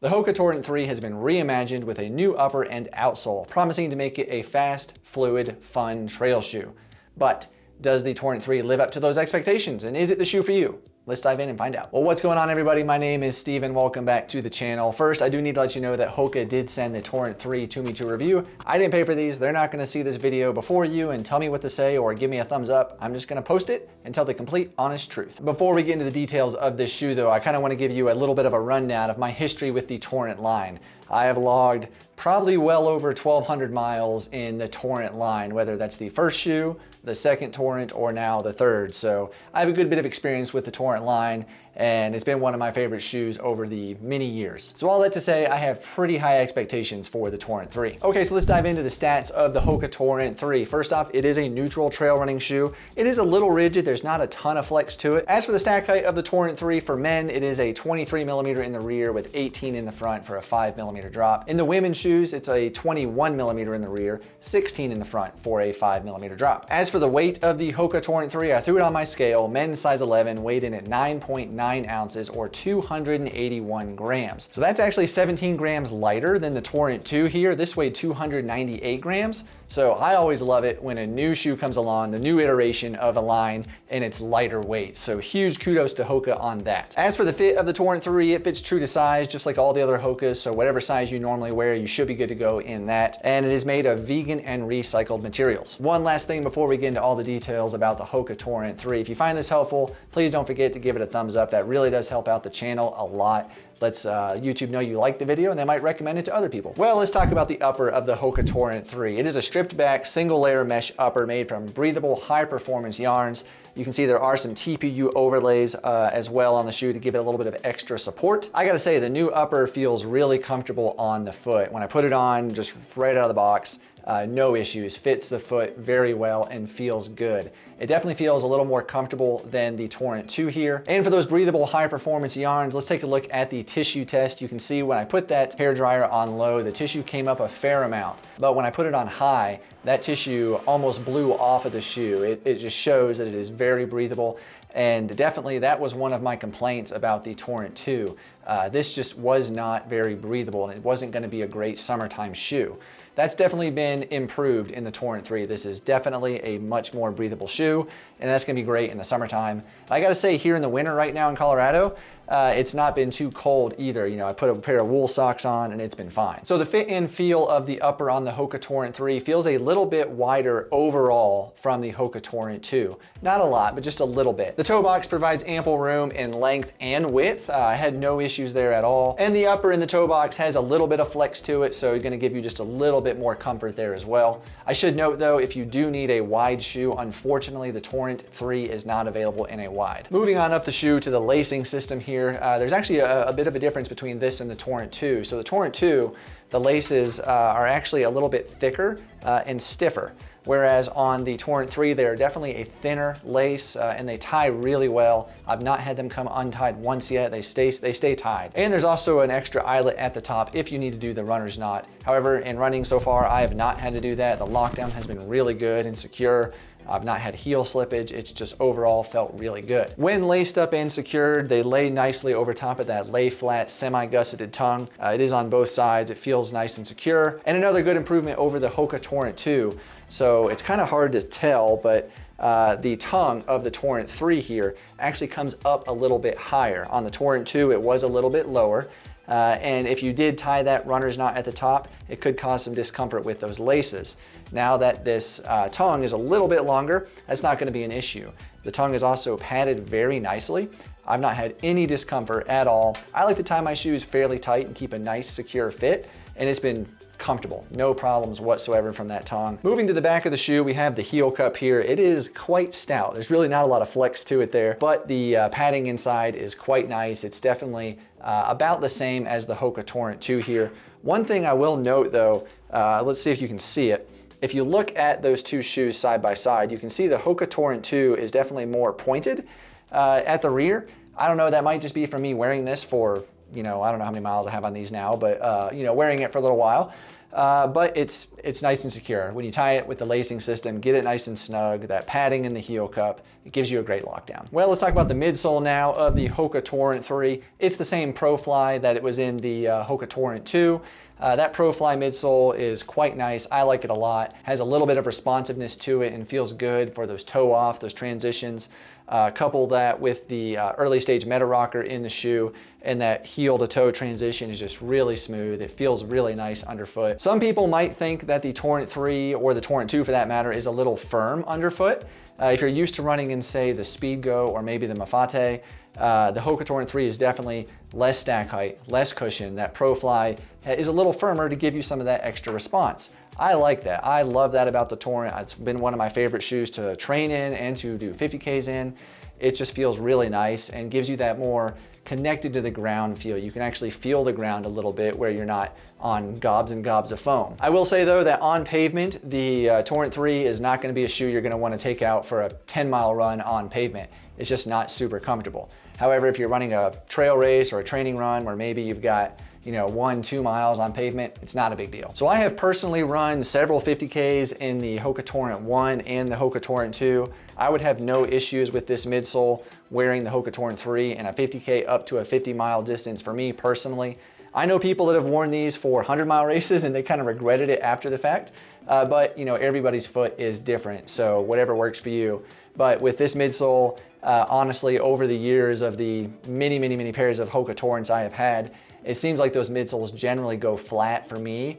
The HOKA Torrent 3 has been reimagined with a new upper and outsole, promising to make it a fast, fluid, fun trail shoe. But does the Torrent 3 live up to those expectations, and is it the shoe for you? Let's dive in and find out. Well, what's going on, everybody? My name is Steven. Welcome back to the channel. First, I do need to let you know that HOKA did send the Torrent 3 to me to review. I didn't pay for these. They're not going to see this video before you and tell me what to say or give me a thumbs up. I'm just going to post it and tell the complete, honest truth. Before we get into the details of this shoe, though, I kind of want to give you a little bit of a rundown of my history with the Torrent line. I have logged probably well over 1,200 miles in the Torrent line, whether that's the first shoe, the second Torrent, or now the third. So I have a good bit of experience with the Torrent line, and it's been one of my favorite shoes over the many years. So all that to say, I have pretty high expectations for the Torrent 3. Okay, so let's dive into the stats of the HOKA Torrent 3. First off, it is a neutral trail running shoe. It is a little rigid. There's not a ton of flex to it. As for the stack height of the Torrent 3, for men, it is a 23 millimeter in the rear with 18 in the front for a 5 millimeter drop. In the women's shoes, it's a 21 millimeter in the rear, 16 in the front for a 5 millimeter drop. As for the weight of the HOKA Torrent 3, I threw it on my scale. Men's size 11 weighed in at 9.9 ounces or 281 grams. So that's actually 17 grams lighter than the Torrent 2 here. This weighed 298 grams. So I always love it when a new shoe comes along, the new iteration of a line, and it's lighter weight. So huge kudos to HOKA on that. As for the fit of the Torrent 3, it fits true to size, just like all the other HOKAs. So whatever size you normally wear, you should be good to go in that. And it is made of vegan and recycled materials. One last thing before we get into all the details about the HOKA Torrent 3. If you find this helpful, please don't forget to give it a thumbs up. That really does help out the channel a lot. Lets YouTube know you like the video and they might recommend it to other people. Well, let's talk about the upper of the HOKA Torrent 3. It is a stripped back single layer mesh upper made from breathable high performance yarns. You can see there are some TPU overlays as well on the shoe to give it a little bit of extra support. I gotta say, the new upper feels really comfortable on the foot. When I put it on just right out of the box, no issues, fits the foot very well and feels good. It definitely feels a little more comfortable than the Torrent 2 here. And for those breathable high performance yarns, let's take a look at the tissue test. You can see when I put that hairdryer on low, the tissue came up a fair amount. But when I put it on high, that tissue almost blew off of the shoe. It just shows that it is very breathable. And definitely that was one of my complaints about the Torrent 2. This just was not very breathable and it wasn't going to be a great summertime shoe. That's definitely been improved in the Torrent 3. This is definitely a much more breathable shoe, and that's going to be great in the summertime. I got to say, here in the winter right now in Colorado, it's not been too cold either. You know, I put a pair of wool socks on and it's been fine. So the fit and feel of the upper on the HOKA Torrent 3 feels a little bit wider overall from the HOKA Torrent 2. Not a lot, but just a little bit. The toe box provides ample room in length and width. I had no issues there at all. And the upper in the toe box has a little bit of flex to it, so you're going to give you just a little bit more comfort there as well. I should note though, if you do need a wide shoe, unfortunately the Torrent 3 is not available in a wide. Moving on up the shoe to the lacing system here, there's actually a bit of a difference between this and the Torrent 2. So the Torrent 2, the laces are actually a little bit thicker and stiffer. Whereas on the Torrent 3, they're definitely a thinner lace and they tie really well. I've not had them come untied once yet. They stay tied. And there's also an extra eyelet at the top if you need to do the runner's knot. However, in running so far, I have not had to do that. The lockdown has been really good and secure. I've not had heel slippage. It's just overall felt really good. When laced up and secured, they lay nicely over top of that lay flat semi-gusseted tongue. It is on both sides. It feels nice and secure. And another good improvement over the HOKA Torrent 2. So it's kind of hard to tell, but the tongue of the Torrent 3 here actually comes up a little bit higher. On the Torrent 2, it was a little bit lower. And if you did tie that runner's knot at the top, it could cause some discomfort with those laces. Now that this tongue is a little bit longer, that's not going to be an issue. The tongue is also padded very nicely. I've not had any discomfort at all. I like to tie my shoes fairly tight and keep a nice secure fit, and it's been comfortable. No problems whatsoever from that tongue. Moving to the back of the shoe, we have the heel cup here. It is quite stout. There's really not a lot of flex to it there, but the padding inside is quite nice. It's definitely about the same as the HOKA Torrent 2 here. One thing I will note though, let's see if you can see it. If you look at those two shoes side by side, you can see the HOKA Torrent 2 is definitely more pointed at the rear. I don't know, that might just be from me wearing this for I don't know how many miles I have on these now, but wearing it for a little while. But it's nice and secure. When you tie it with the lacing system, get it nice and snug, that padding in the heel cup, it gives you a great lockdown. Well, let's talk about the midsole now of the HOKA Torrent 3. It's the same ProFly that it was in the HOKA Torrent 2. That ProFly midsole is quite nice. I like it a lot. Has a little bit of responsiveness to it and feels good for those toe off, those transitions. Couple that with the early stage meta rocker in the shoe, and that heel to toe transition is just really smooth. It feels really nice underfoot. Some people might think that the Torrent 3 or the Torrent 2 for that matter is a little firm underfoot. If you're used to running in, say, the Speedgo or maybe the Mafate, the HOKA Torrent 3 is definitely less stack height, less cushion. That ProFly is a little firmer to give you some of that extra response. I like that. I love that about the Torrent. It's been one of my favorite shoes to train in and to do 50Ks in. It just feels really nice and gives you that more connected to the ground feel. You can actually feel the ground a little bit where you're not on gobs and gobs of foam. I will say though that on pavement, the Torrent 3 is not going to be a shoe you're going to want to take out for a 10-mile run on pavement. It's just not super comfortable. However, if you're running a trail race or a training run where maybe you've got 1-2 miles on pavement, it's not a big deal. So I have personally run several 50Ks in the HOKA Torrent 1 and the HOKA Torrent 2. I would have no issues with this midsole wearing the HOKA Torrent 3 and a 50K up to a 50-mile distance for me personally. I know people that have worn these for 100-mile races and they kind of regretted it after the fact, but everybody's foot is different, so whatever works for you. But with this midsole, honestly, over the years of the many pairs of HOKA Torrents I have had, it seems like those midsoles generally go flat for me,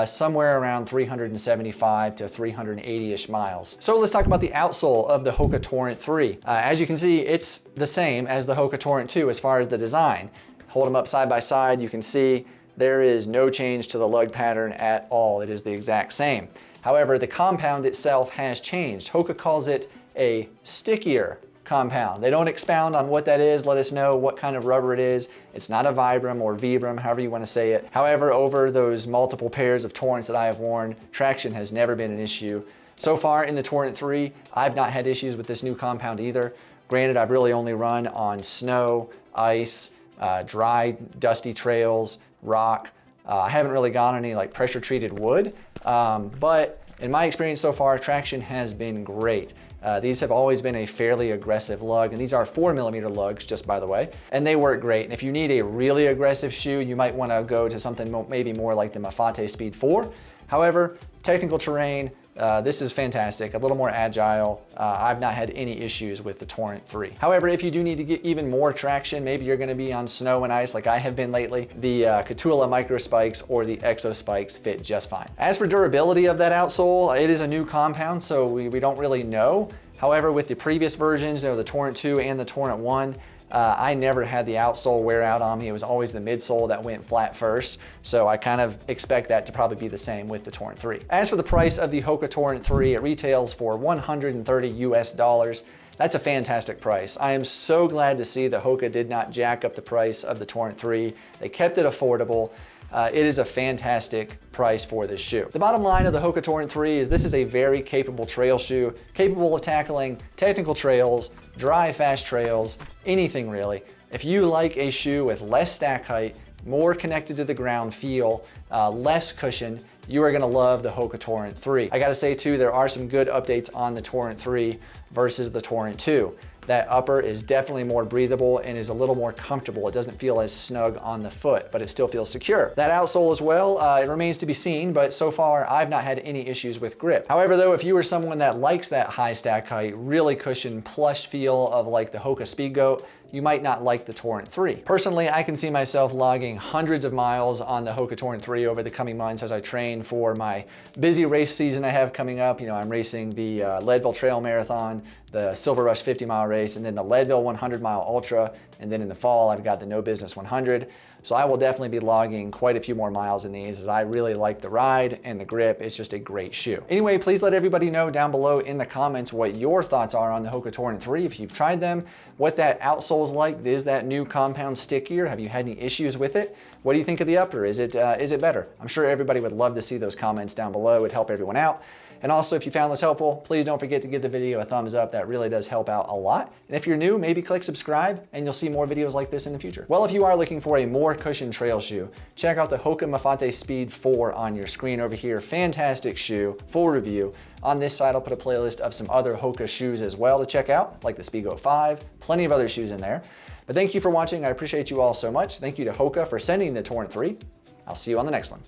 somewhere around 375 to 380-ish miles. So let's talk about the outsole of the HOKA Torrent 3. As you can see, it's the same as the HOKA Torrent 2 as far as the design. Hold them up side by side, you can see there is no change to the lug pattern at all. It is the exact same. However, the compound itself has changed. HOKA calls it a stickier compound. They don't expound on what that is, let us know what kind of rubber it is. It's not a Vibram or Vibram, however you want to say it. However, over those multiple pairs of Torrents that I have worn, traction has never been an issue. So far in the Torrent 3, I've not had issues with this new compound either. Granted, I've really only run on snow, ice, dry, dusty trails, rock. I haven't really gone on any like pressure treated wood, but in my experience so far, traction has been great. These have always been a fairly aggressive lug, and these are 4mm lugs, just by the way, and they work great. And if you need a really aggressive shoe, you might want to go to something maybe more like the Mafate Speed 4. However, technical terrain, this is fantastic, a little more agile. I've not had any issues with the Torrent 3. However, if you do need to get even more traction, maybe you're going to be on snow and ice like I have been lately, the Katula Micro Spikes or the Exo Spikes fit just fine. As for durability of that outsole, it is a new compound, so we don't really know. However, with the previous versions, the Torrent 2 and the Torrent 1, I never had the outsole wear out on me. It was always the midsole that went flat first. So I kind of expect that to probably be the same with the Torrent 3. As for the price of the HOKA Torrent 3, it retails for $130 US. That's a fantastic price. I am so glad to see that HOKA did not jack up the price of the Torrent 3. They kept it affordable. It is a fantastic price for this shoe. The bottom line of the HOKA Torrent 3 is this is a very capable trail shoe, capable of tackling technical trails, dry, fast trails, anything really. If you like a shoe with less stack height, more connected to the ground feel, less cushion, you are gonna love the HOKA Torrent 3. I gotta say too, there are some good updates on the Torrent 3 versus the Torrent 2. That upper is definitely more breathable and is a little more comfortable. It doesn't feel as snug on the foot, but it still feels secure. That outsole as well, it remains to be seen, but so far I've not had any issues with grip. However though, if you are someone that likes that high stack height, really cushioned plush feel of like the HOKA Speedgoat, you might not like the Torrent 3. Personally, I can see myself logging hundreds of miles on the HOKA Torrent 3 over the coming months as I train for my busy race season I have coming up. I'm racing the Leadville Trail Marathon, the Silver Rush 50-mile race, and then the Leadville 100-mile Ultra, and then in the fall I've got the No Business 100. So I will definitely be logging quite a few more miles in these as I really like the ride and the grip. It's just a great shoe. Anyway, please let everybody know down below in the comments what your thoughts are on the HOKA Torrent 3. If you've tried them, what that outsole is like. Is that new compound stickier? Have you had any issues with it? What do you think of the upper? Is it better? I'm sure everybody would love to see those comments down below. It would help everyone out. And also, if you found this helpful, please don't forget to give the video a thumbs up. That really does help out a lot. And if you're new, maybe click subscribe and you'll see more videos like this in the future. Well, if you are looking for a more cushioned trail shoe, check out the HOKA Mafate Speed 4 on your screen over here. Fantastic shoe, full review. On this side, I'll put a playlist of some other HOKA shoes as well to check out, like the Speedgo 5, plenty of other shoes in there. But thank you for watching. I appreciate you all so much. Thank you to HOKA for sending the Torrent 3. I'll see you on the next one.